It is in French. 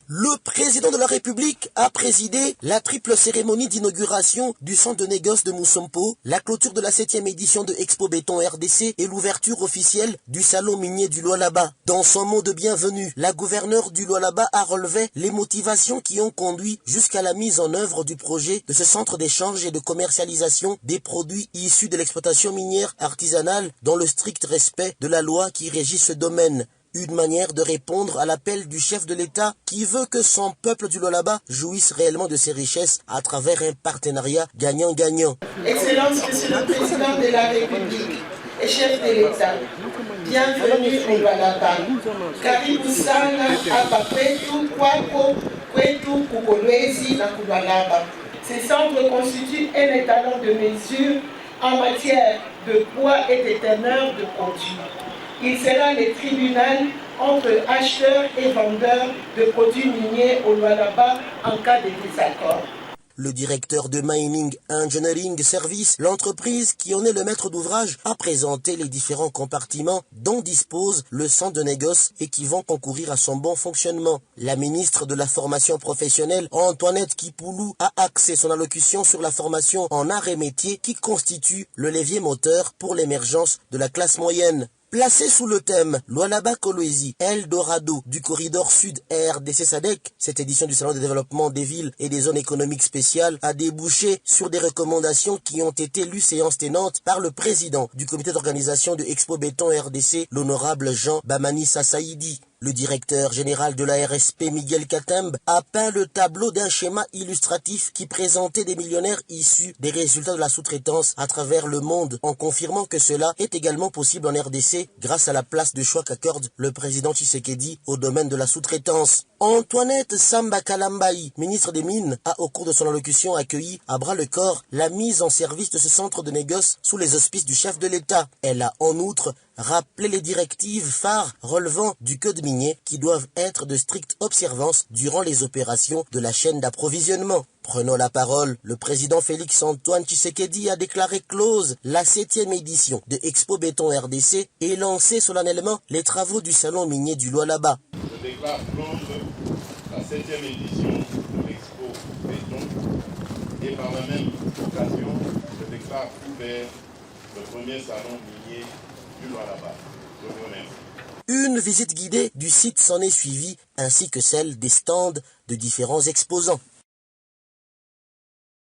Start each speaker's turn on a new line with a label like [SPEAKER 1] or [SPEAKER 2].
[SPEAKER 1] Le président de la République a présidé la triple cérémonie d'inauguration du centre de négoce de Moussompo, la clôture de la 7e édition de Expo Béton RDC et l'ouverture officielle du salon minier du Lualaba. Dans son mot de bienvenue, la gouverneure du Lualaba a relevé les motivations qui ont conduit jusqu'à la mise en œuvre du projet de ce centre d'échange et de commercialisation des produits issus de l'exploitation minière artisanale dans le strict respect de la loi qui régit ce domaine. Une manière de répondre à l'appel du chef de l'État qui veut que son peuple du Lualaba jouisse réellement de ses richesses à travers un partenariat gagnant-gagnant.
[SPEAKER 2] Excellence, Monsieur le Président de la République et chef de l'État, bienvenue au Lualaba. Karibu sana hapa kwetu kwako kwetu kukolwezi na Lualaba. Ces centres constituent un étalon de mesure en matière de poids et de teneur de produits. Il sera le tribunal entre acheteurs et vendeurs de produits miniers au Lualaba en cas de désaccord.
[SPEAKER 1] Le directeur de Mining Engineering Service, l'entreprise qui en est le maître d'ouvrage, a présenté les différents compartiments dont dispose le centre de négoce et qui vont concourir à son bon fonctionnement. La ministre de la formation professionnelle, Antoinette Kipoulou, a axé son allocution sur la formation en arts et métiers qui constitue le levier moteur pour l'émergence de la classe moyenne. Placé sous le thème Lualaba Kolwezi, Eldorado du corridor sud RDC SADC, cette édition du Salon de développement des villes et des zones économiques spéciales a débouché sur des recommandations qui ont été lues séance tenante par le président du comité d'organisation de Expo Béton RDC, l'honorable Jean Bamani Sassaïdi. Le directeur général de la RSP, Miguel Katembe, a peint le tableau d'un schéma illustratif qui présentait des millionnaires issus des résultats de la sous-traitance à travers le monde, en confirmant que cela est également possible en RDC grâce à la place de choix qu'accorde le président Tshisekedi au domaine de la sous-traitance. Antoinette Samba Kalambaï, ministre des Mines, a au cours de son allocution accueilli à bras le corps la mise en service de ce centre de négoce sous les auspices du chef de l'État. Elle a en outre rappelé les directives phares relevant du code minier qui doivent être de stricte observance durant les opérations de la chaîne d'approvisionnement. Prenant la parole, le président Félix Antoine Tshisekedi a déclaré close la 7e édition de Expo Béton RDC et lancé solennellement les travaux du salon minier du Lualaba.
[SPEAKER 3] Je déclare close la 7e édition de l'Expo Béton et par la même occasion, je déclare ouvert le premier salon minier du Lualaba. Je vous remercie.
[SPEAKER 1] Une visite guidée du site s'en est suivie, ainsi que celle des stands de différents exposants.